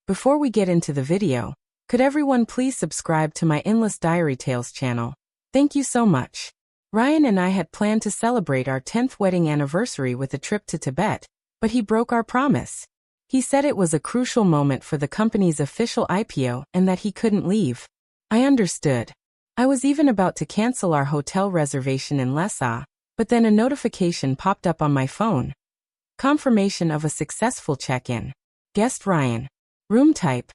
Before we get into the video, could everyone please subscribe to my Endless Diary Tales channel? Thank you so much. Ryan and I had planned to celebrate our 10th wedding anniversary with a trip to Tibet, but he broke our promise. He said it was a crucial moment for the company's official IPO and that he couldn't leave. I understood. I was even about to cancel our hotel reservation in Lhasa, but then a notification popped up on my phone. Confirmation of a successful check-in. Guest Ryan. Room type.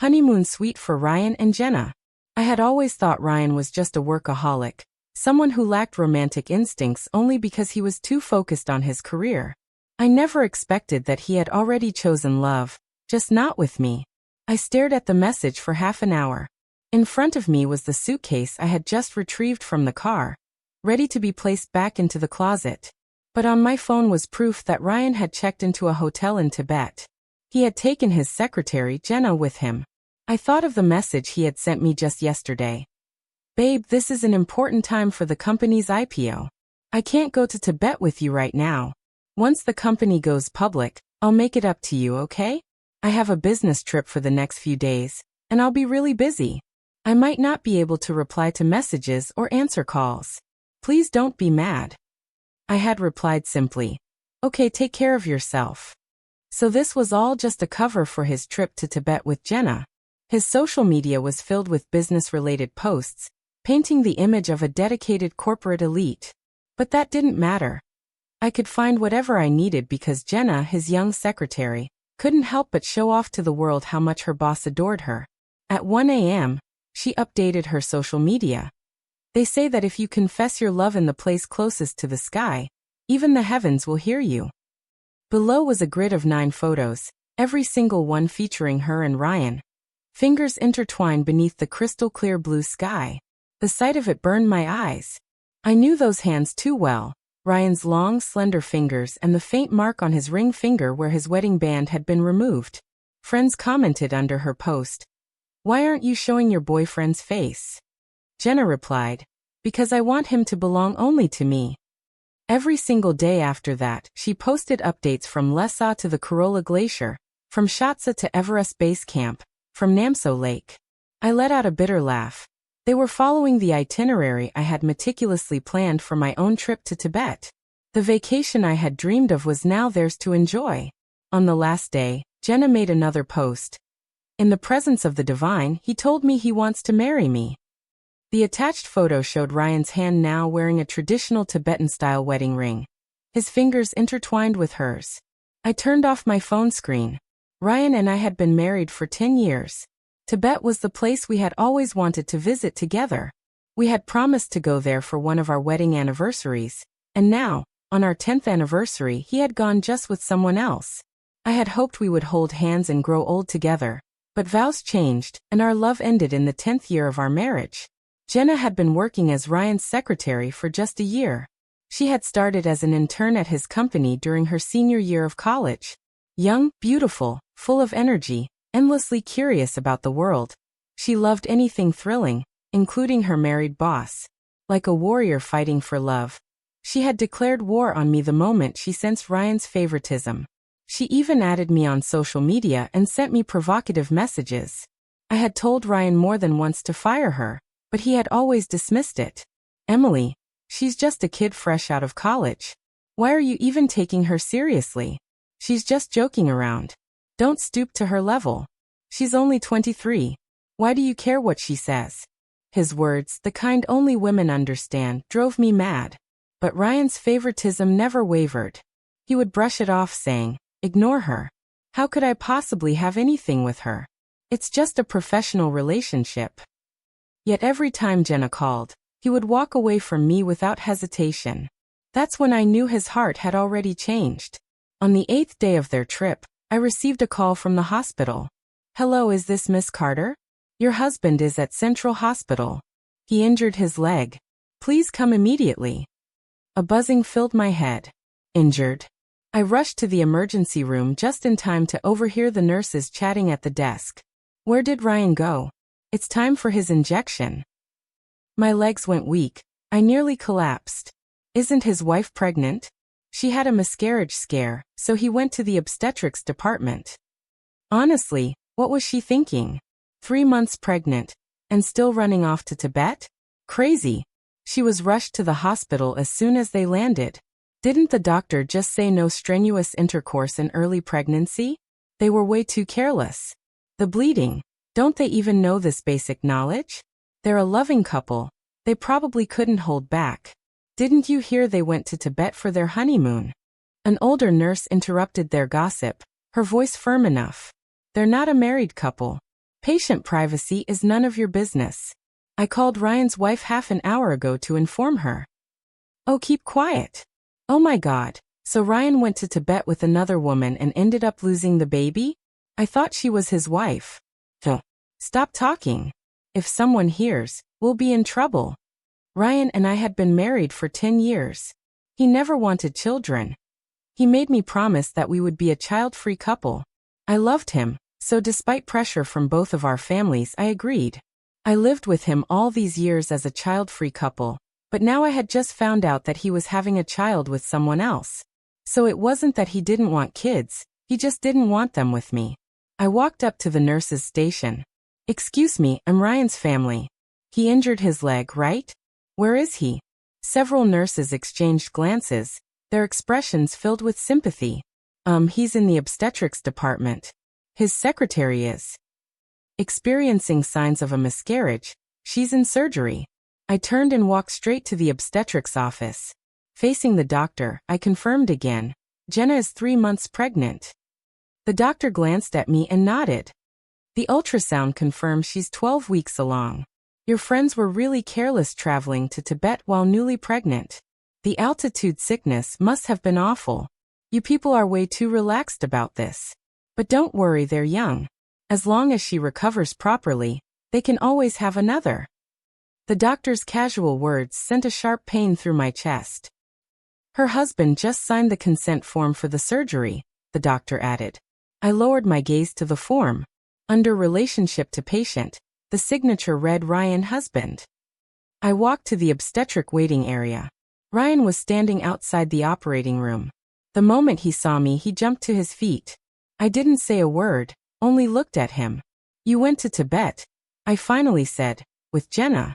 Honeymoon suite for Ryan and Jenna. I had always thought Ryan was just a workaholic, someone who lacked romantic instincts only because he was too focused on his career. I never expected that he had already chosen love, just not with me. I stared at the message for half an hour. In front of me was the suitcase I had just retrieved from the car, ready to be placed back into the closet. But on my phone was proof that Ryan had checked into a hotel in Tibet. He had taken his secretary, Jenna, with him. I thought of the message he had sent me just yesterday. Babe, this is an important time for the company's IPO. I can't go to Tibet with you right now. Once the company goes public, I'll make it up to you, okay? I have a business trip for the next few days, and I'll be really busy. I might not be able to reply to messages or answer calls. Please don't be mad. I had replied simply, okay, take care of yourself. So this was all just a cover for his trip to Tibet with Jenna. His social media was filled with business-related posts, painting the image of a dedicated corporate elite. But that didn't matter. I could find whatever I needed because Jenna, his young secretary, couldn't help but show off to the world how much her boss adored her. At 1 a.m., she updated her social media. They say that if you confess your love in the place closest to the sky, even the heavens will hear you. Below was a grid of 9 photos, every single one featuring her and Ryan. Fingers intertwined beneath the crystal-clear blue sky. The sight of it burned my eyes. I knew those hands too well, Ryan's long, slender fingers and the faint mark on his ring finger where his wedding band had been removed. Friends commented under her post. Why aren't you showing your boyfriend's face? Jenna replied, because I want him to belong only to me. Every single day after that, she posted updates from Lhasa to the Corolla Glacier, from Shatsa to Everest Base Camp, from Namso Lake. I let out a bitter laugh. They were following the itinerary I had meticulously planned for my own trip to Tibet. The vacation I had dreamed of was now theirs to enjoy. On the last day, Jenna made another post. In the presence of the divine, he told me he wants to marry me. The attached photo showed Ryan's hand now wearing a traditional Tibetan-style wedding ring, his fingers intertwined with hers. I turned off my phone screen. Ryan and I had been married for 10 years. Tibet was the place we had always wanted to visit together. We had promised to go there for one of our wedding anniversaries, and now, on our 10th anniversary, he had gone just with someone else. I had hoped we would hold hands and grow old together, but vows changed, and our love ended in the 10th year of our marriage. Jenna had been working as Ryan's secretary for just a year. She had started as an intern at his company during her senior year of college. Young, beautiful, full of energy, endlessly curious about the world. She loved anything thrilling, including her married boss. Like a warrior fighting for love, she had declared war on me the moment she sensed Ryan's favoritism. She even added me on social media and sent me provocative messages. I had told Ryan more than once to fire her, but he had always dismissed it. Emily, she's just a kid fresh out of college. Why are you even taking her seriously? She's just joking around. Don't stoop to her level. She's only 23. Why do you care what she says? His words, the kind only women understand, drove me mad. But Ryan's favoritism never wavered. He would brush it off saying, ignore her. How could I possibly have anything with her? It's just a professional relationship. Yet every time Jenna called, he would walk away from me without hesitation. That's when I knew his heart had already changed. On the 8th day of their trip, I received a call from the hospital. Hello, is this Miss Carter? Your husband is at Central Hospital. He injured his leg. Please come immediately. A buzzing filled my head. Injured? I rushed to the emergency room just in time to overhear the nurses chatting at the desk. Where did Ryan go? It's time for his injection. My legs went weak. I nearly collapsed. Isn't his wife pregnant? She had a miscarriage scare, so he went to the obstetrics department. Honestly, What was she thinking? 3 months pregnant, and still running off to Tibet? Crazy. She was rushed to the hospital as soon as they landed. Didn't the doctor just say no strenuous intercourse in early pregnancy? They were way too careless. The bleeding. Don't they even know this basic knowledge? They're a loving couple. They probably couldn't hold back. Didn't you hear they went to Tibet for their honeymoon? An older nurse interrupted their gossip, her voice firm enough. They're not a married couple. Patient privacy is none of your business. I called Ryan's wife half an hour ago to inform her. Oh, keep quiet. Oh my God, so Ryan went to Tibet with another woman and ended up losing the baby? I thought she was his wife. Stop talking. If someone hears, we'll be in trouble. Ryan and I had been married for 10 years. He never wanted children. He made me promise that we would be a child-free couple. I loved him, so despite pressure from both of our families, I agreed. I lived with him all these years as a child-free couple, but now I had just found out that he was having a child with someone else. So it wasn't that he didn't want kids, he just didn't want them with me. I walked up to the nurse's station. Excuse me, I'm Ryan's family. He injured his leg, right? Where is he? Several nurses exchanged glances, their expressions filled with sympathy. He's in the obstetrics department. His secretary is experiencing signs of a miscarriage. She's in surgery. I turned and walked straight to the obstetrics office. Facing the doctor, I confirmed again. Jenna is 3 months pregnant. The doctor glanced at me and nodded. The ultrasound confirmed she's 12 weeks along. Your friends were really careless traveling to Tibet while newly pregnant. The altitude sickness must have been awful. You people are way too relaxed about this. But don't worry, they're young. As long as she recovers properly, they can always have another. The doctor's casual words sent a sharp pain through my chest. Her husband just signed the consent form for the surgery, the doctor added. I lowered my gaze to the form. Under relationship to patient, the signature read Ryan husband. I walked to the obstetric waiting area. Ryan was standing outside the operating room. The moment he saw me, he jumped to his feet. I didn't say a word, only looked at him. You went to Tibet, I finally said, with Jenna.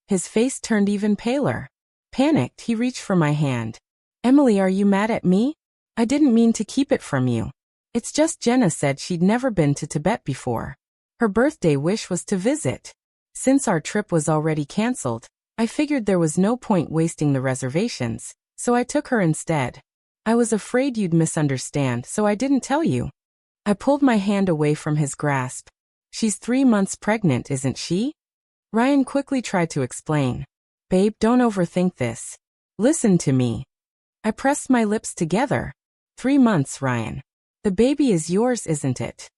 His face turned even paler. Panicked, he reached for my hand. Emily, are you mad at me? I didn't mean to keep it from you. It's just Jenna said she'd never been to Tibet before. Her birthday wish was to visit. Since our trip was already canceled, I figured there was no point wasting the reservations, so I took her instead. I was afraid you'd misunderstand, so I didn't tell you. I pulled my hand away from his grasp. She's 3 months pregnant, isn't she? Ryan quickly tried to explain. Babe, don't overthink this. Listen to me. I pressed my lips together. 3 months, Ryan. The baby is yours, isn't it?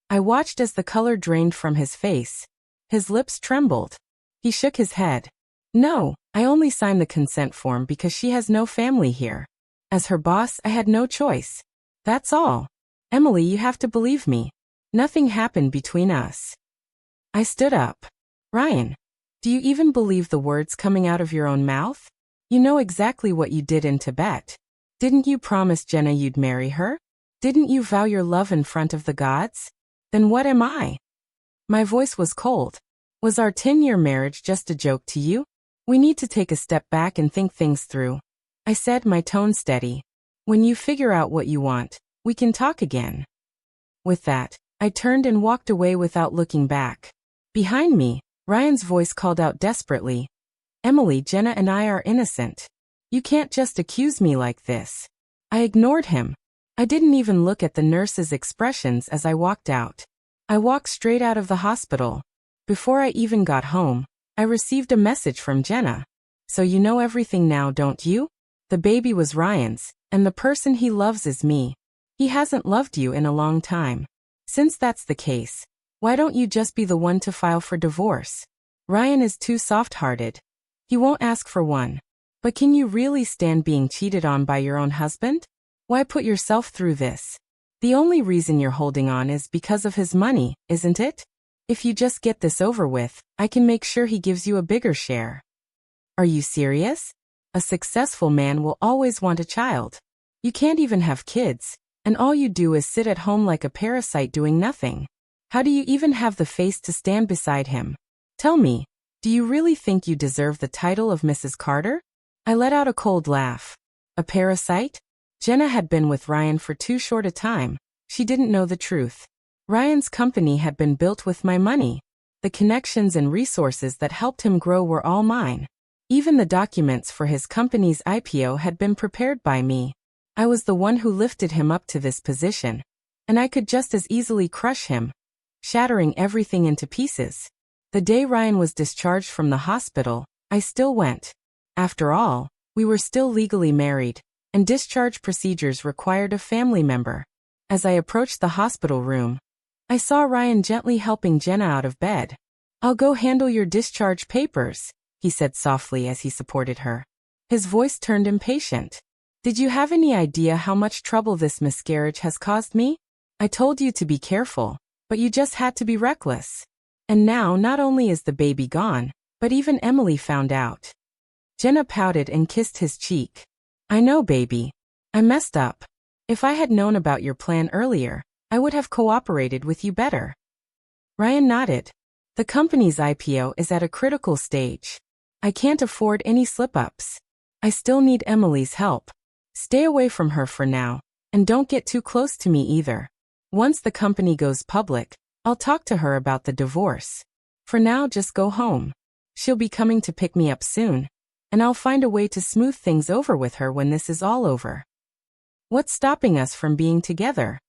I watched as the color drained from his face. His lips trembled. He shook his head. No, I only signed the consent form because she has no family here. As her boss, I had no choice. That's all. Emily, you have to believe me. Nothing happened between us. I stood up. Ryan, do you even believe the words coming out of your own mouth? You know exactly what you did in Tibet. Didn't you promise Jenna you'd marry her? Didn't you vow your love in front of the gods? Then what am I? My voice was cold. Was our 10-year marriage just a joke to you? We need to take a step back and think things through. I said, my tone steady. When you figure out what you want, we can talk again. With that, I turned and walked away without looking back. Behind me, Ryan's voice called out desperately. Emily, Jenna and I are innocent. You can't just accuse me like this. I ignored him. I didn't even look at the nurse's expressions as I walked out. I walked straight out of the hospital. Before I even got home, I received a message from Jenna. So you know everything now, don't you? The baby was Ryan's, and the person he loves is me. He hasn't loved you in a long time. Since that's the case, why don't you just be the one to file for divorce? Ryan is too soft-hearted. He won't ask for one. But can you really stand being cheated on by your own husband? Why put yourself through this? The only reason you're holding on is because of his money, isn't it? If you just get this over with, I can make sure he gives you a bigger share. Are you serious? A successful man will always want a child. You can't even have kids, and all you do is sit at home like a parasite doing nothing. How do you even have the face to stand beside him? Tell me, do you really think you deserve the title of Mrs. Carter? I let out a cold laugh. A parasite? Jenna had been with Ryan for too short a time. She didn't know the truth. Ryan's company had been built with my money. The connections and resources that helped him grow were all mine. Even the documents for his company's IPO had been prepared by me. I was the one who lifted him up to this position. And I could just as easily crush him, shattering everything into pieces. The day Ryan was discharged from the hospital, I still went. After all, we were still legally married, and discharge procedures required a family member. As I approached the hospital room, I saw Ryan gently helping Jenna out of bed. "I'll go handle your discharge papers," he said softly as he supported her. His voice turned impatient. "Did you have any idea how much trouble this miscarriage has caused me? I told you to be careful, but you just had to be reckless. And now not only is the baby gone, but even Emily found out." Jenna pouted and kissed his cheek. "I know, baby. I messed up. If I had known about your plan earlier, I would have cooperated with you better." Ryan nodded. "The company's IPO is at a critical stage. I can't afford any slip-ups. I still need Emily's help. Stay away from her for now, and don't get too close to me either. Once the company goes public, I'll talk to her about the divorce. For now, just go home. She'll be coming to pick me up soon, and I'll find a way to smooth things over with her when this is all over. What's stopping us from being together?"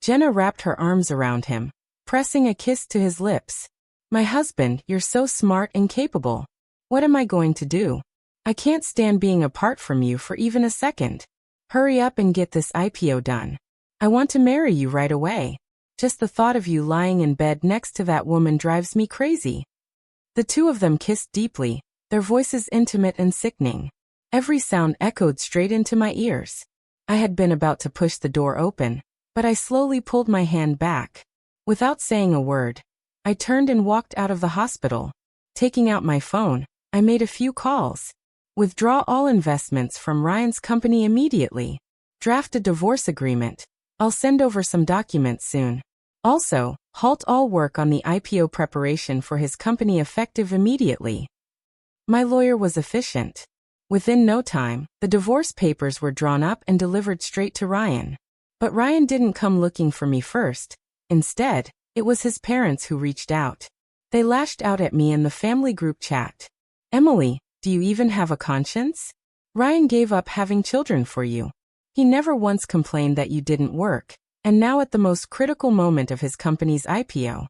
Jenna wrapped her arms around him, pressing a kiss to his lips. "My husband, you're so smart and capable. What am I going to do? I can't stand being apart from you for even a second. Hurry up and get this IPO done. I want to marry you right away. Just the thought of you lying in bed next to that woman drives me crazy." The two of them kissed deeply, their voices intimate and sickening. Every sound echoed straight into my ears. I had been about to push the door open, but I slowly pulled my hand back. Without saying a word, I turned and walked out of the hospital. Taking out my phone, I made a few calls. Withdraw all investments from Ryan's company immediately. Draft a divorce agreement. I'll send over some documents soon. Also, halt all work on the IPO preparation for his company effective immediately. My lawyer was efficient. Within no time, the divorce papers were drawn up and delivered straight to Ryan. But Ryan didn't come looking for me first. Instead, it was his parents who reached out. They lashed out at me in the family group chat. "Emily, do you even have a conscience? Ryan gave up having children for you. He never once complained that you didn't work, and now at the most critical moment of his company's IPO.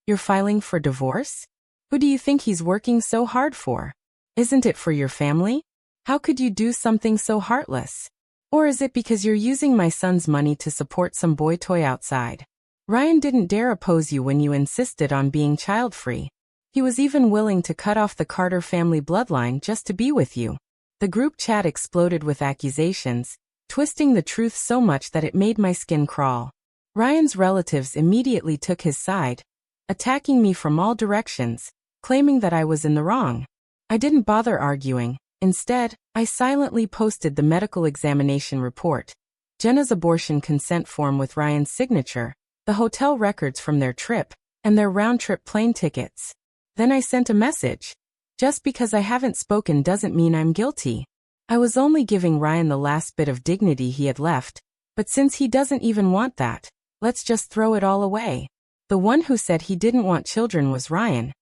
You're filing for divorce? Who do you think he's working so hard for? Isn't it for your family? How could you do something so heartless? Or is it because you're using my son's money to support some boy toy outside? Ryan didn't dare oppose you when you insisted on being child-free. He was even willing to cut off the Carter family bloodline just to be with you." The group chat exploded with accusations, twisting the truth so much that it made my skin crawl. Ryan's relatives immediately took his side, attacking me from all directions, claiming that I was in the wrong. I didn't bother arguing. Instead, I silently posted the medical examination report, Jenna's abortion consent form with Ryan's signature, the hotel records from their trip, and their round-trip plane tickets. Then I sent a message. Just because I haven't spoken doesn't mean I'm guilty. I was only giving Ryan the last bit of dignity he had left, but since he doesn't even want that, let's just throw it all away. The one who said he didn't want children was Ryan.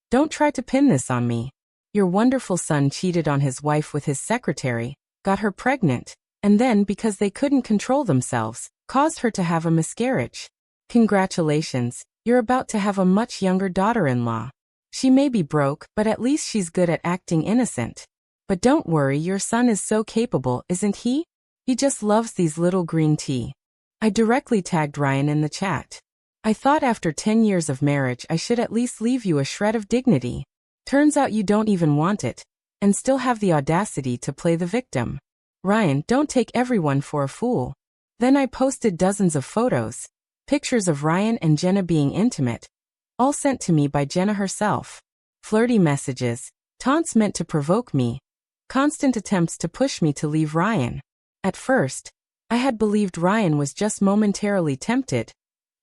Don't try to pin this on me. Your wonderful son cheated on his wife with his secretary, got her pregnant, and then, because they couldn't control themselves, caused her to have a miscarriage. Congratulations, you're about to have a much younger daughter-in-law. She may be broke, but at least she's good at acting innocent. But don't worry, your son is so capable, isn't he? He just loves these little green tea. I directly tagged Ryan in the chat. I thought after 10 years of marriage I should at least leave you a shred of dignity. Turns out you don't even want it, and still have the audacity to play the victim. Ryan, don't take everyone for a fool. Then I posted dozens of photos, pictures of Ryan and Jenna being intimate, all sent to me by Jenna herself. Flirty messages, taunts meant to provoke me, constant attempts to push me to leave Ryan. At first, I had believed Ryan was just momentarily tempted.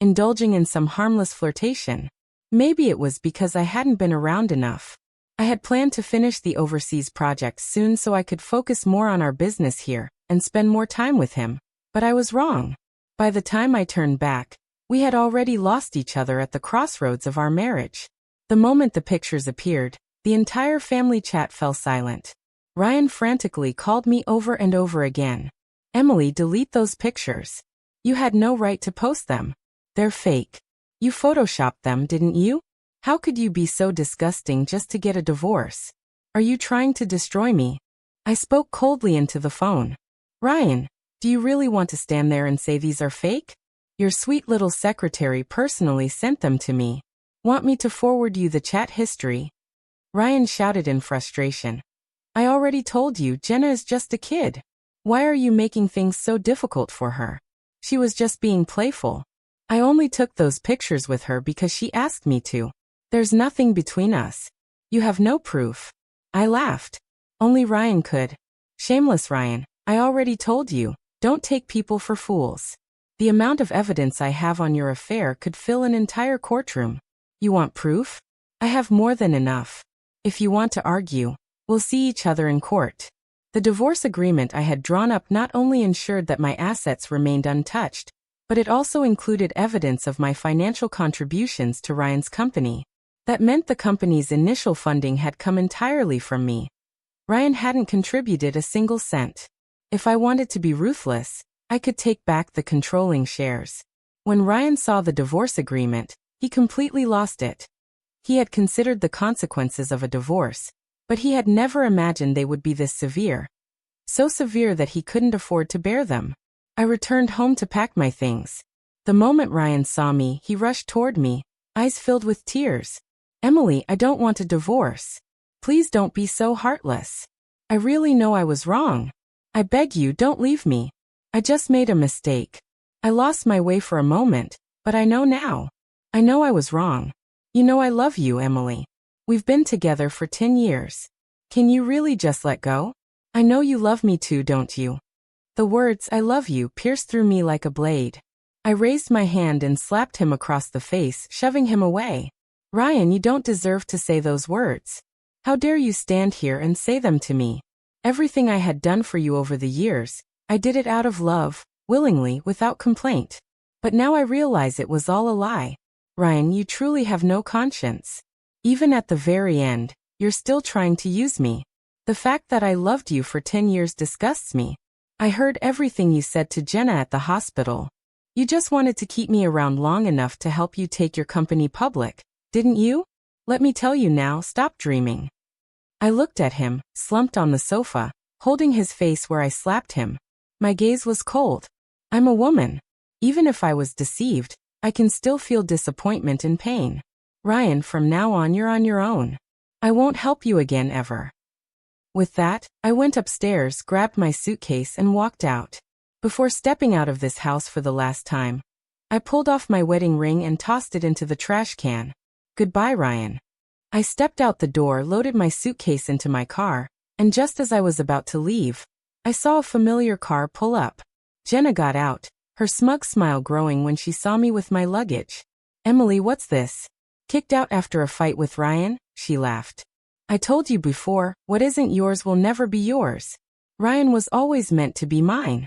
indulging in some harmless flirtation. Maybe it was because I hadn't been around enough. I had planned to finish the overseas project soon so I could focus more on our business here and spend more time with him. But I was wrong. By the time I turned back, we had already lost each other at the crossroads of our marriage. The moment the pictures appeared, the entire family chat fell silent. Ryan frantically called me over and over again. Emily, delete those pictures. You had no right to post them. They're fake. You photoshopped them, didn't you? How could you be so disgusting just to get a divorce? Are you trying to destroy me? I spoke coldly into the phone. Ryan, do you really want to stand there and say these are fake? Your sweet little secretary personally sent them to me. Want me to forward you the chat history? Ryan shouted in frustration. I already told you, Jenna is just a kid. Why are you making things so difficult for her? She was just being playful. I only took those pictures with her because she asked me to. There's nothing between us. You have no proof. I laughed. Only Ryan could. Shameless Ryan, I already told you, don't take people for fools. The amount of evidence I have on your affair could fill an entire courtroom. You want proof? I have more than enough. If you want to argue, we'll see each other in court. The divorce agreement I had drawn up not only ensured that my assets remained untouched, but it also included evidence of my financial contributions to Ryan's company. That meant the company's initial funding had come entirely from me. Ryan hadn't contributed a single cent. If I wanted to be ruthless, I could take back the controlling shares. When Ryan saw the divorce agreement, he completely lost it. He had considered the consequences of a divorce, but he had never imagined they would be this severe. So severe that he couldn't afford to bear them. I returned home to pack my things. The moment Ryan saw me, he rushed toward me, eyes filled with tears. Emily, I don't want a divorce. Please don't be so heartless. I really know I was wrong. I beg you, don't leave me. I just made a mistake. I lost my way for a moment, but I know now. I know I was wrong. You know I love you, Emily. We've been together for 10 years. Can you really just let go? I know you love me too, don't you? The words, I love you, pierced through me like a blade. I raised my hand and slapped him across the face, shoving him away. Ryan, you don't deserve to say those words. How dare you stand here and say them to me? Everything I had done for you over the years, I did it out of love, willingly, without complaint. But now I realize it was all a lie. Ryan, you truly have no conscience. Even at the very end, you're still trying to use me. The fact that I loved you for 10 years disgusts me. I heard everything you said to Jenna at the hospital. You just wanted to keep me around long enough to help you take your company public, didn't you? Let me tell you now, stop dreaming. I looked at him, slumped on the sofa, holding his face where I slapped him. My gaze was cold. I'm a woman. Even if I was deceived, I can still feel disappointment and pain. Ryan, from now on you're on your own. I won't help you again ever. With that, I went upstairs, grabbed my suitcase and walked out. Before stepping out of this house for the last time, I pulled off my wedding ring and tossed it into the trash can. Goodbye, Ryan. I stepped out the door, loaded my suitcase into my car, and just as I was about to leave, I saw a familiar car pull up. Jenna got out, her smug smile growing when she saw me with my luggage. Emily, what's this? Kicked out after a fight with Ryan? She laughed. I told you before, what isn't yours will never be yours. Ryan was always meant to be mine.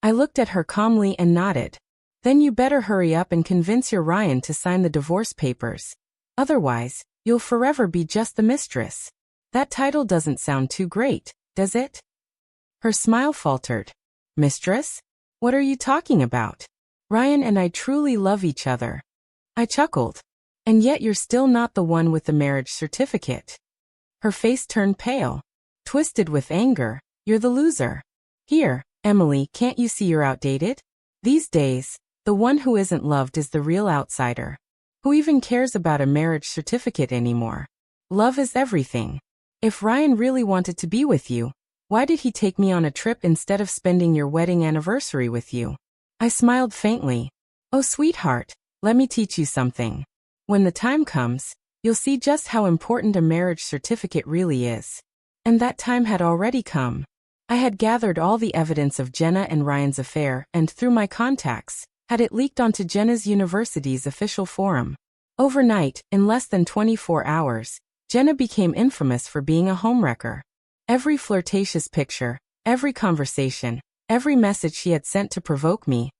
I looked at her calmly and nodded. Then you better hurry up and convince your Ryan to sign the divorce papers. Otherwise, you'll forever be just the mistress. That title doesn't sound too great, does it? Her smile faltered. Mistress? What are you talking about? Ryan and I truly love each other. I chuckled. And yet you're still not the one with the marriage certificate. Her face turned pale. Twisted with anger. You're the loser. Here, Emily, can't you see you're outdated? These days, the one who isn't loved is the real outsider. Who even cares about a marriage certificate anymore? Love is everything. If Ryan really wanted to be with you, why did he take me on a trip instead of spending your wedding anniversary with you? I smiled faintly. Oh, sweetheart, let me teach you something. When the time comes, you'll see just how important a marriage certificate really is. And that time had already come. I had gathered all the evidence of Jenna and Ryan's affair, and through my contacts, had it leaked onto Jenna's university's official forum. Overnight, in less than 24 hours, Jenna became infamous for being a homewrecker. Every flirtatious picture, every conversation, every message she had sent to provoke me,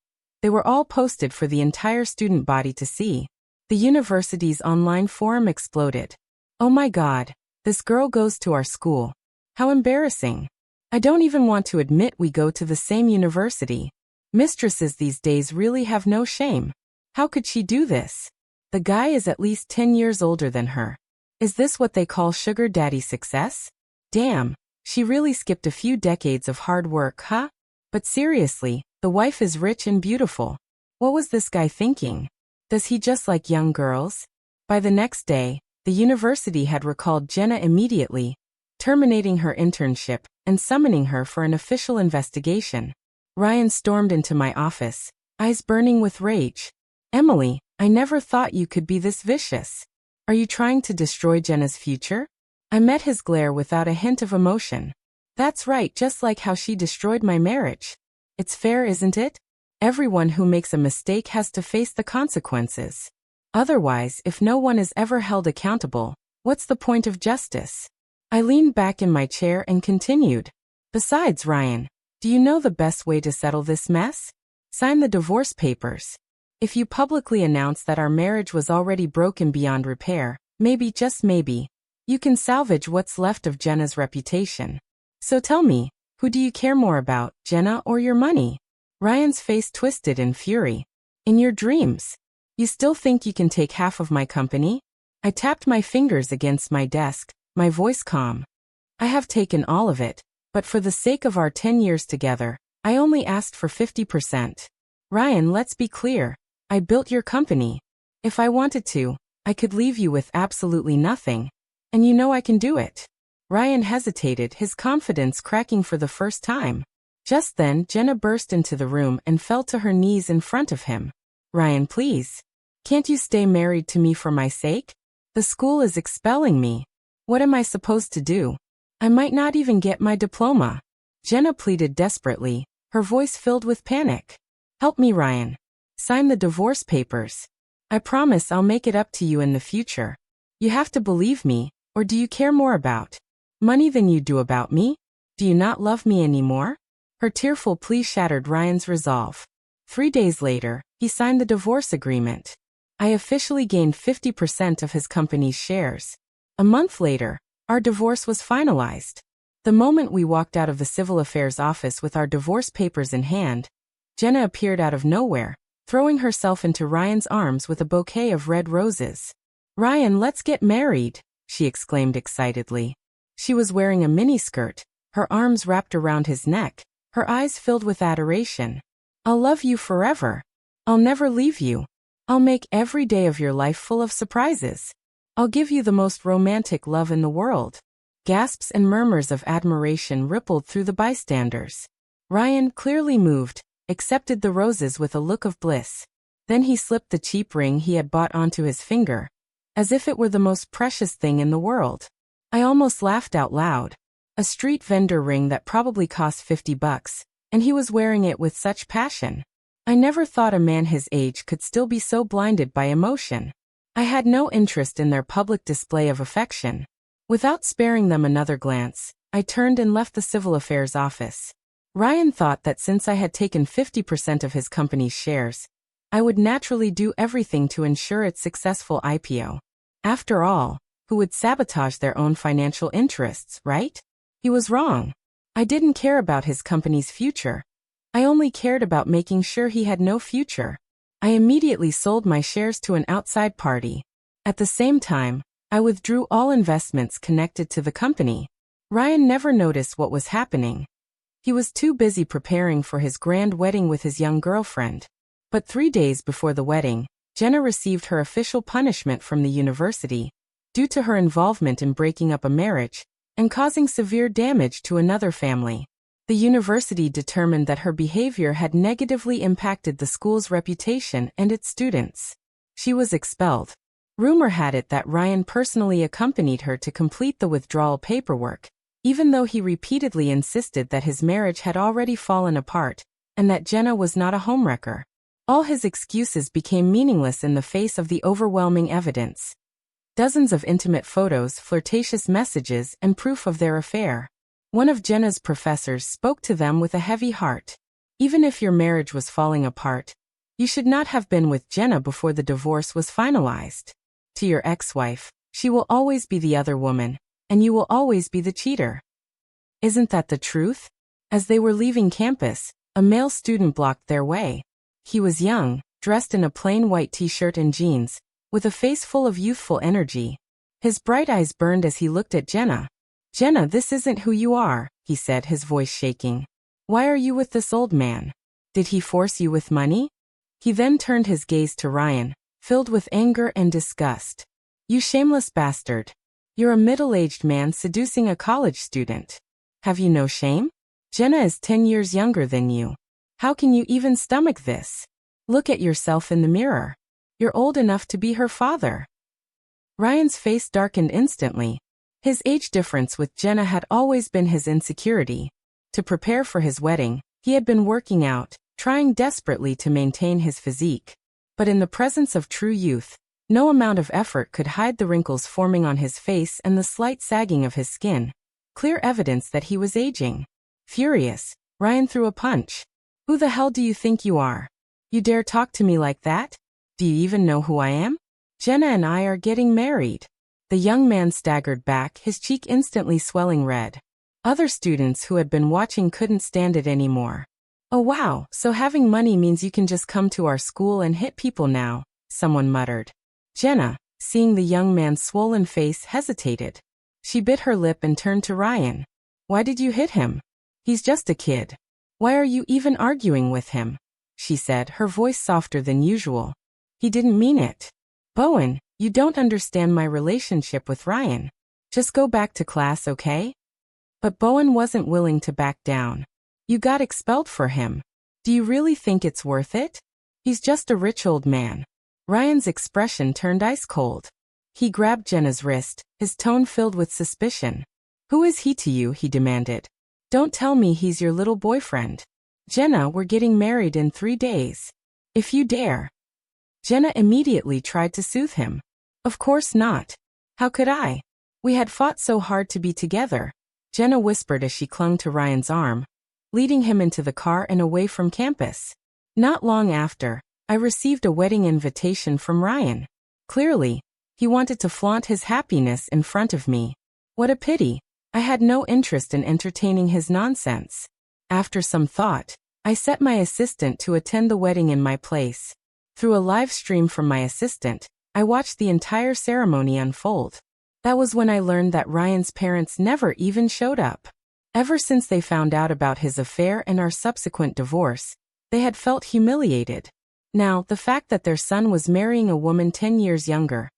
they were all posted for the entire student body to see. The university's online forum exploded. "Oh my God, this girl goes to our school. How embarrassing. I don't even want to admit we go to the same university. Mistresses these days really have no shame. How could she do this? The guy is at least 10 years older than her. Is this what they call sugar daddy success? Damn, she really skipped a few decades of hard work, huh? But seriously, the wife is rich and beautiful. What was this guy thinking? Does he just like young girls?" By the next day, the university had recalled Jenna immediately, terminating her internship and summoning her for an official investigation. Ryan stormed into my office, eyes burning with rage. "Emily, I never thought you could be this vicious. Are you trying to destroy Jenna's future?" I met his glare without a hint of emotion. "That's right, just like how she destroyed my marriage. It's fair, isn't it? Everyone who makes a mistake has to face the consequences. Otherwise, if no one is ever held accountable, what's the point of justice?" I leaned back in my chair and continued. "Besides, Ryan, do you know the best way to settle this mess? Sign the divorce papers. If you publicly announce that our marriage was already broken beyond repair, maybe, just maybe, you can salvage what's left of Jenna's reputation. So tell me, who do you care more about, Jenna or your money?" Ryan's face twisted in fury. "In your dreams. You still think you can take half of my company?" I tapped my fingers against my desk, my voice calm. "I have taken all of it, but for the sake of our 10 years together, I only asked for 50%. Ryan, let's be clear. I built your company. If I wanted to, I could leave you with absolutely nothing. And you know I can do it." Ryan hesitated, his confidence cracking for the first time. Just then, Jenna burst into the room and fell to her knees in front of him. "Ryan, please. Can't you stay married to me for my sake? The school is expelling me. What am I supposed to do? I might not even get my diploma." Jenna pleaded desperately, her voice filled with panic. "Help me, Ryan. Sign the divorce papers. I promise I'll make it up to you in the future. You have to believe me, or do you care more about money than you do about me? Do you not love me anymore?" Her tearful plea shattered Ryan's resolve. 3 days later, he signed the divorce agreement. I officially gained 50% of his company's shares. A month later, our divorce was finalized. The moment we walked out of the civil affairs office with our divorce papers in hand, Jenna appeared out of nowhere, throwing herself into Ryan's arms with a bouquet of red roses. "Ryan, let's get married," she exclaimed excitedly. She was wearing a miniskirt, her arms wrapped around his neck, her eyes filled with adoration. "I'll love you forever. I'll never leave you. I'll make every day of your life full of surprises. I'll give you the most romantic love in the world." Gasps and murmurs of admiration rippled through the bystanders. Ryan, clearly moved, accepted the roses with a look of bliss. Then he slipped the cheap ring he had bought onto his finger, as if it were the most precious thing in the world. I almost laughed out loud. A street vendor ring that probably cost $50, and he was wearing it with such passion. I never thought a man his age could still be so blinded by emotion. I had no interest in their public display of affection. Without sparing them another glance, I turned and left the civil affairs office. Ryan thought that since I had taken 50% of his company's shares, I would naturally do everything to ensure its successful IPO. After all, who would sabotage their own financial interests, right? He was wrong. I didn't care about his company's future. I only cared about making sure he had no future. I immediately sold my shares to an outside party. At the same time, I withdrew all investments connected to the company. Ryan never noticed what was happening. He was too busy preparing for his grand wedding with his young girlfriend. But 3 days before the wedding, Jenna received her official punishment from the university, due to her involvement in breaking up a marriage and causing severe damage to another family. The university determined that her behavior had negatively impacted the school's reputation and its students. She was expelled. Rumor had it that Ryan personally accompanied her to complete the withdrawal paperwork, even though he repeatedly insisted that his marriage had already fallen apart and that Jenna was not a homewrecker. All his excuses became meaningless in the face of the overwhelming evidence. Dozens of intimate photos, flirtatious messages, and proof of their affair. One of Jenna's professors spoke to them with a heavy heart. Even if your marriage was falling apart, you should not have been with Jenna before the divorce was finalized. To your ex-wife, she will always be the other woman, and you will always be the cheater. Isn't that the truth? As they were leaving campus, a male student blocked their way. He was young, dressed in a plain white t-shirt and jeans, with a face full of youthful energy. His bright eyes burned as he looked at Jenna. "Jenna, this isn't who you are," he said, his voice shaking. "Why are you with this old man? Did he force you with money?" He then turned his gaze to Ryan, filled with anger and disgust. "You shameless bastard. You're a middle-aged man seducing a college student. Have you no shame? Jenna is 10 years younger than you. How can you even stomach this? Look at yourself in the mirror. You're old enough to be her father." Ryan's face darkened instantly. His age difference with Jenna had always been his insecurity. To prepare for his wedding, he had been working out, trying desperately to maintain his physique. But in the presence of true youth, no amount of effort could hide the wrinkles forming on his face and the slight sagging of his skin. Clear evidence that he was aging. Furious, Ryan threw a punch. "Who the hell do you think you are? You dare talk to me like that? Do you even know who I am? Jenna and I are getting married." The young man staggered back, his cheek instantly swelling red. Other students who had been watching couldn't stand it anymore. "Oh wow, so having money means you can just come to our school and hit people now," someone muttered. Jenna, seeing the young man's swollen face, hesitated. She bit her lip and turned to Ryan. "Why did you hit him? He's just a kid. Why are you even arguing with him?" she said, her voice softer than usual. "He didn't mean it. Bowen, you don't understand my relationship with Ryan. Just go back to class, okay?" But Bowen wasn't willing to back down. "You got expelled for him. Do you really think it's worth it? He's just a rich old man." Ryan's expression turned ice cold. He grabbed Jenna's wrist, his tone filled with suspicion. "Who is he to you?" he demanded. "Don't tell me he's your little boyfriend. Jenna, we're getting married in 3 days. If you dare." Jenna immediately tried to soothe him. "Of course not. How could I? We had fought so hard to be together," Jenna whispered as she clung to Ryan's arm, leading him into the car and away from campus. "Not long after, I received a wedding invitation from Ryan. Clearly, he wanted to flaunt his happiness in front of me. What a pity. I had no interest in entertaining his nonsense. After some thought, I set my assistant to attend the wedding in my place. Through a live stream from my assistant, I watched the entire ceremony unfold. That was when I learned that Ryan's parents never even showed up. Ever since they found out about his affair and our subsequent divorce, they had felt humiliated. Now, the fact that their son was marrying a woman 10 years younger,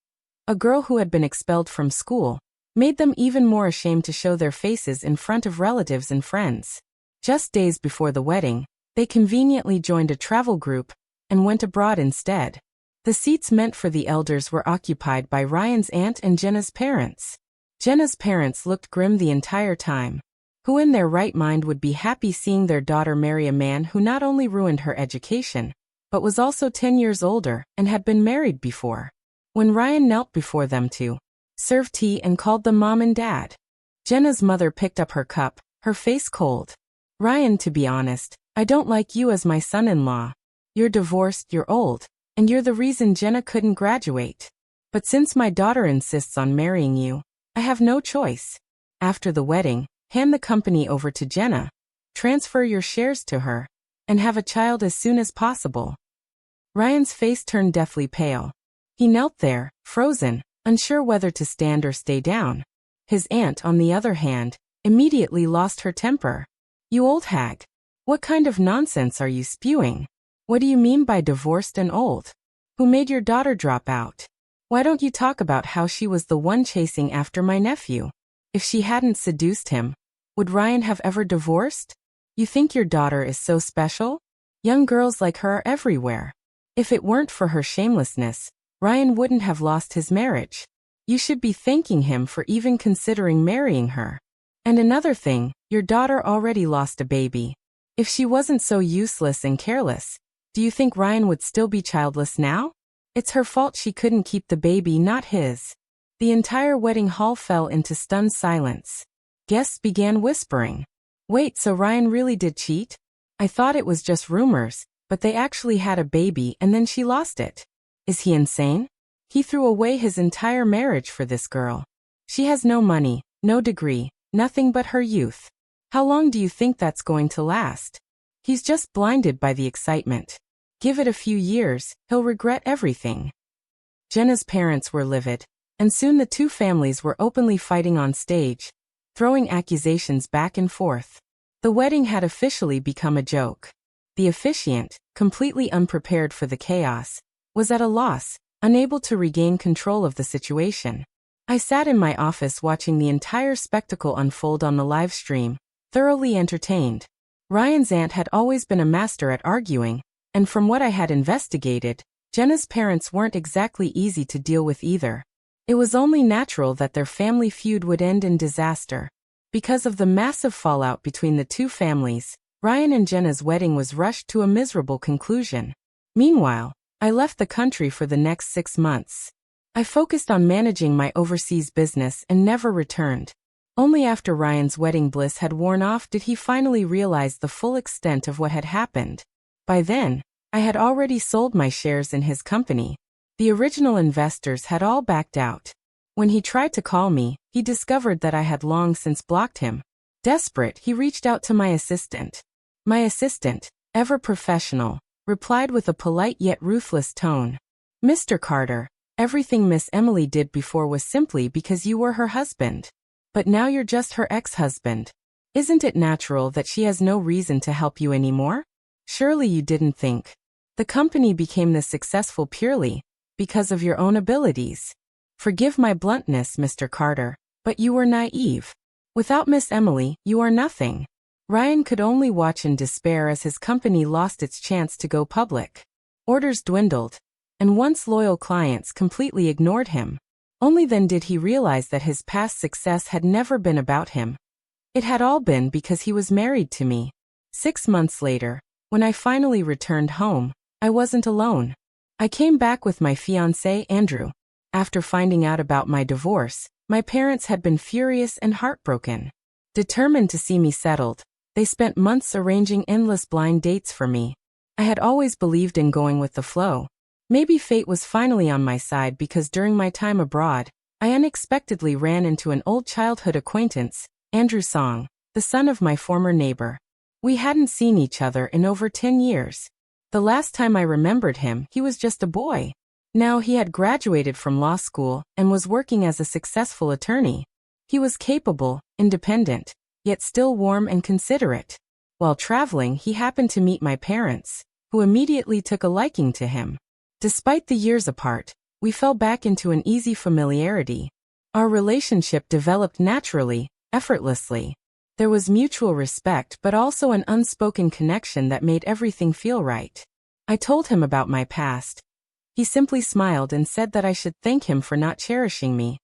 a girl who had been expelled from school, made them even more ashamed to show their faces in front of relatives and friends. Just days before the wedding, they conveniently joined a travel group and went abroad instead. The seats meant for the elders were occupied by Ryan's aunt and Jenna's parents. Jenna's parents looked grim the entire time. Who in their right mind would be happy seeing their daughter marry a man who not only ruined her education, but was also 10 years older and had been married before? When Ryan knelt before them to serve tea and called them mom and dad, Jenna's mother picked up her cup, her face cold. "Ryan, to be honest, I don't like you as my son-in-law. You're divorced, you're old, and you're the reason Jenna couldn't graduate. But since my daughter insists on marrying you, I have no choice. After the wedding, hand the company over to Jenna, transfer your shares to her, and have a child as soon as possible." Ryan's face turned deathly pale. He knelt there, frozen, unsure whether to stand or stay down. His aunt, on the other hand, immediately lost her temper. "You old hag. What kind of nonsense are you spewing? What do you mean by divorced and old? Who made your daughter drop out? Why don't you talk about how she was the one chasing after my nephew? If she hadn't seduced him, would Ryan have ever divorced? You think your daughter is so special? Young girls like her are everywhere. If it weren't for her shamelessness, Ryan wouldn't have lost his marriage. You should be thanking him for even considering marrying her. And another thing, your daughter already lost a baby. If she wasn't so useless and careless, Do you think Ryan would still be childless now? It's her fault she couldn't keep the baby, not his. The entire wedding hall fell into stunned silence. Guests began whispering. Wait, so Ryan really did cheat? I thought it was just rumors, but they actually had a baby and then she lost it. Is he insane? He threw away his entire marriage for this girl. She has no money, no degree, nothing but her youth. How long do you think that's going to last? He's just blinded by the excitement. Give it a few years, he'll regret everything. Jenna's parents were livid, and soon the two families were openly fighting on stage, throwing accusations back and forth. The wedding had officially become a joke. The officiant, completely unprepared for the chaos, was at a loss, unable to regain control of the situation. I sat in my office watching the entire spectacle unfold on the live stream, thoroughly entertained. Ryan's aunt had always been a master at arguing, and from what I had investigated, Jenna's parents weren't exactly easy to deal with either. It was only natural that their family feud would end in disaster. Because of the massive fallout between the two families, Ryan and Jenna's wedding was rushed to a miserable conclusion. Meanwhile, I left the country for the next 6 months. I focused on managing my overseas business and never returned. Only after Ryan's wedding bliss had worn off did he finally realize the full extent of what had happened. By then, I had already sold my shares in his company. The original investors had all backed out. When he tried to call me, he discovered that I had long since blocked him. Desperate, he reached out to my assistant. My assistant, ever professional, replied with a polite yet ruthless tone. Mr. Carter, everything Miss Emily did before was simply because you were her husband. But now you're just her ex-husband. Isn't it natural that she has no reason to help you anymore? Surely you didn't think. The company became this successful purely because of your own abilities. Forgive my bluntness, Mr. Carter, but you were naive. Without Miss Emily, you are nothing. Ryan could only watch in despair as his company lost its chance to go public. Orders dwindled, and once loyal clients completely ignored him. Only then did he realize that his past success had never been about him. It had all been because he was married to me. 6 months later, when I finally returned home, I wasn't alone. I came back with my fiancé, Andrew. After finding out about my divorce, my parents had been furious and heartbroken. Determined to see me settled, they spent months arranging endless blind dates for me. I had always believed in going with the flow. Maybe fate was finally on my side because during my time abroad, I unexpectedly ran into an old childhood acquaintance, Andrew Song, the son of my former neighbor. We hadn't seen each other in over 10 years. The last time I remembered him, he was just a boy. Now he had graduated from law school and was working as a successful attorney. He was capable, independent, yet still warm and considerate. While traveling, he happened to meet my parents, who immediately took a liking to him. Despite the years apart, we fell back into an easy familiarity. Our relationship developed naturally, effortlessly. There was mutual respect but also an unspoken connection that made everything feel right. I told him about my past. He simply smiled and said that I should thank him for not cherishing me.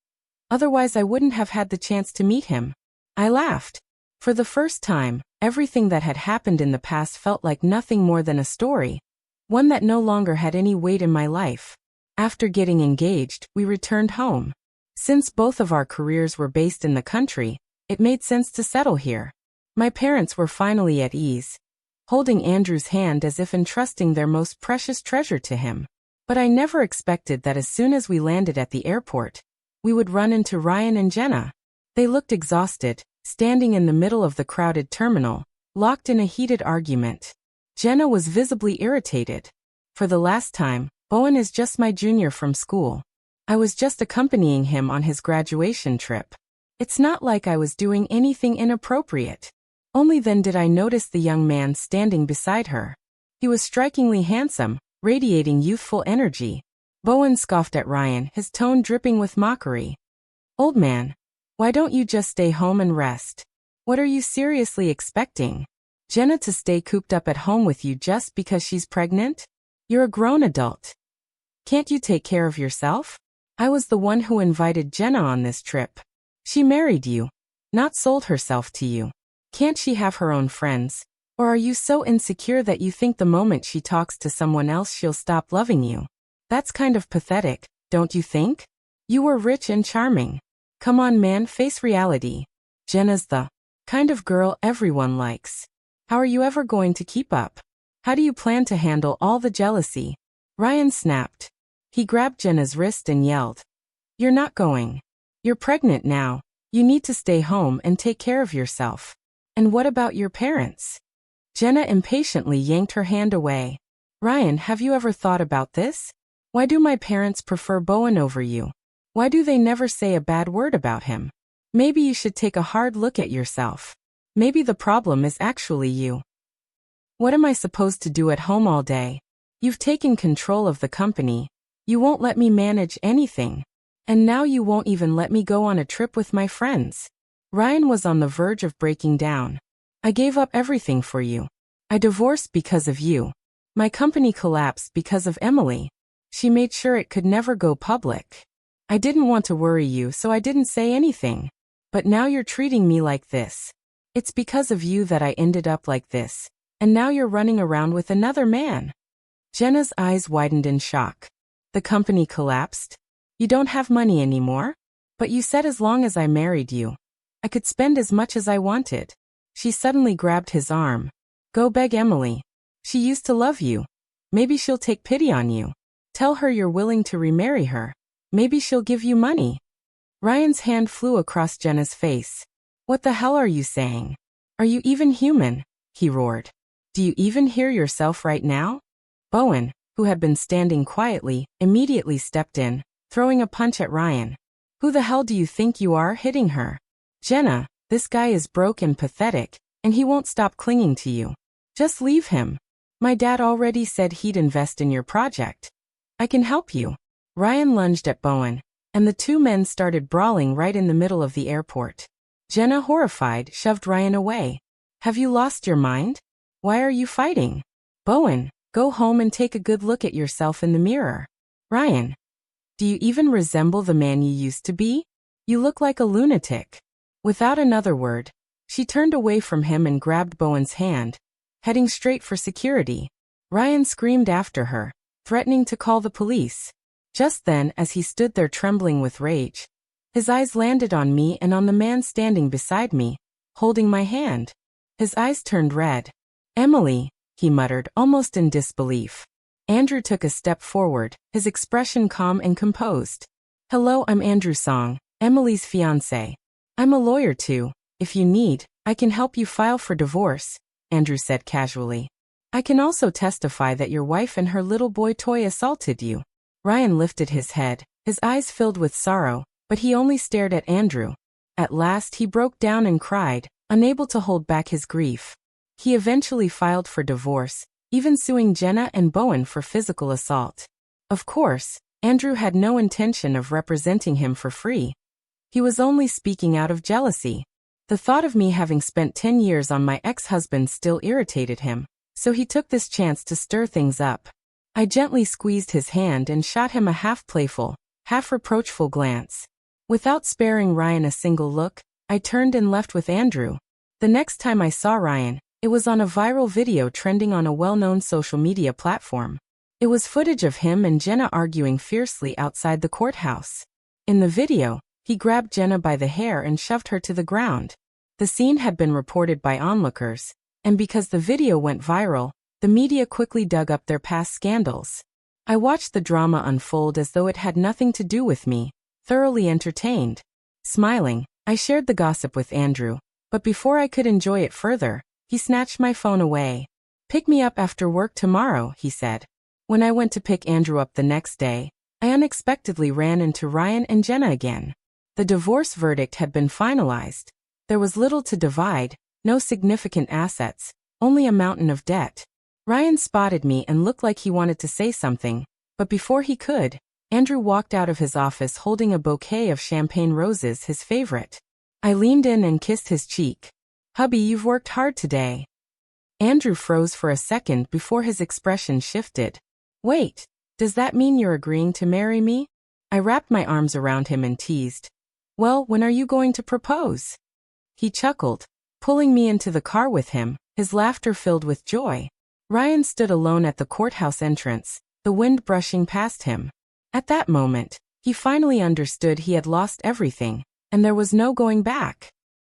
Otherwise I wouldn't have had the chance to meet him. I laughed. For the first time, everything that had happened in the past felt like nothing more than a story. One that no longer had any weight in my life. After getting engaged, we returned home. Since both of our careers were based in the country, it made sense to settle here. My parents were finally at ease, holding Andrew's hand as if entrusting their most precious treasure to him. But I never expected that as soon as we landed at the airport, we would run into Ryan and Jenna. They looked exhausted, standing in the middle of the crowded terminal, locked in a heated argument. Jenna was visibly irritated. For the last time, Bowen is just my junior from school. I was just accompanying him on his graduation trip. It's not like I was doing anything inappropriate. Only then did I notice the young man standing beside her. He was strikingly handsome, radiating youthful energy. Bowen scoffed at Ryan, his tone dripping with mockery. Old man, why don't you just stay home and rest? What are you seriously expecting? Jenna to stay cooped up at home with you just because she's pregnant? You're a grown adult. Can't you take care of yourself? I was the one who invited Jenna on this trip. She married you, not sold herself to you. Can't she have her own friends? Or are you so insecure that you think the moment she talks to someone else she'll stop loving you? That's kind of pathetic, don't you think? You were rich and charming. Come on man, face reality. Jenna's the kind of girl everyone likes. How are you ever going to keep up? How do you plan to handle all the jealousy? Ryan snapped. He grabbed Jenna's wrist and yelled, "You're not going. You're pregnant now. You need to stay home and take care of yourself. And what about your parents?" Jenna impatiently yanked her hand away. "Ryan, have you ever thought about this? Why do my parents prefer Bowen over you? Why do they never say a bad word about him? Maybe you should take a hard look at yourself. Maybe the problem is actually you. What am I supposed to do at home all day? You've taken control of the company. You won't let me manage anything. And now you won't even let me go on a trip with my friends." Ryan was on the verge of breaking down. "I gave up everything for you. I divorced because of you. My company collapsed because of Emily. She made sure it could never go public. I didn't want to worry you, so I didn't say anything. But now you're treating me like this. It's because of you that I ended up like this. And now you're running around with another man." Jenna's eyes widened in shock. "The company collapsed? You don't have money anymore? But you said as long as I married you, I could spend as much as I wanted." She suddenly grabbed his arm. "Go beg Emily. She used to love you. Maybe she'll take pity on you. Tell her you're willing to remarry her. Maybe she'll give you money." Ryan's hand flew across Jenna's face. "What the hell are you saying? Are you even human?" he roared. "Do you even hear yourself right now?" Bowen, who had been standing quietly, immediately stepped in, throwing a punch at Ryan. "Who the hell do you think you are, hitting her? Jenna, this guy is broke and pathetic, and he won't stop clinging to you. Just leave him. My dad already said he'd invest in your project. I can help you." Ryan lunged at Bowen, and the two men started brawling right in the middle of the airport. Jenna, horrified, shoved Ryan away. "Have you lost your mind? Why are you fighting? Bowen, go home and take a good look at yourself in the mirror. Ryan, do you even resemble the man you used to be? You look like a lunatic." Without another word, she turned away from him and grabbed Bowen's hand, heading straight for security. Ryan screamed after her, threatening to call the police. Just then, as he stood there trembling with rage, his eyes landed on me and on the man standing beside me, holding my hand. His eyes turned red. "Emily," he muttered, almost in disbelief. Andrew took a step forward, his expression calm and composed. "Hello, I'm Andrew Song, Emily's fiancé. I'm a lawyer too. If you need, I can help you file for divorce," Andrew said casually. "I can also testify that your wife and her little boy toy assaulted you." Ryan lifted his head, his eyes filled with sorrow, but he only stared at Andrew. At last he broke down and cried, unable to hold back his grief. He eventually filed for divorce, even suing Jenna and Bowen for physical assault. Of course, Andrew had no intention of representing him for free. He was only speaking out of jealousy. The thought of me having spent 10 years on my ex-husband still irritated him, so he took this chance to stir things up. I gently squeezed his hand and shot him a half-playful, half-reproachful glance. Without sparing Ryan a single look, I turned and left with Andrew. The next time I saw Ryan, it was on a viral video trending on a well-known social media platform. It was footage of him and Jenna arguing fiercely outside the courthouse. In the video, he grabbed Jenna by the hair and shoved her to the ground. The scene had been reported by onlookers, and because the video went viral, the media quickly dug up their past scandals. I watched the drama unfold as though it had nothing to do with me, thoroughly entertained. Smiling, I shared the gossip with Andrew, but before I could enjoy it further, he snatched my phone away. "Pick me up after work tomorrow," he said. When I went to pick Andrew up the next day, I unexpectedly ran into Ryan and Jenna again. The divorce verdict had been finalized. There was little to divide, no significant assets, only a mountain of debt. Ryan spotted me and looked like he wanted to say something, but before he could, Andrew walked out of his office holding a bouquet of champagne roses, his favorite. I leaned in and kissed his cheek. "Hubby, you've worked hard today." Andrew froze for a second before his expression shifted. "Wait, does that mean you're agreeing to marry me?" I wrapped my arms around him and teased. "Well, when are you going to propose?" He chuckled, pulling me into the car with him, his laughter filled with joy. Ryan stood alone at the courthouse entrance, the wind brushing past him. At that moment, he finally understood he had lost everything, and there was no going back.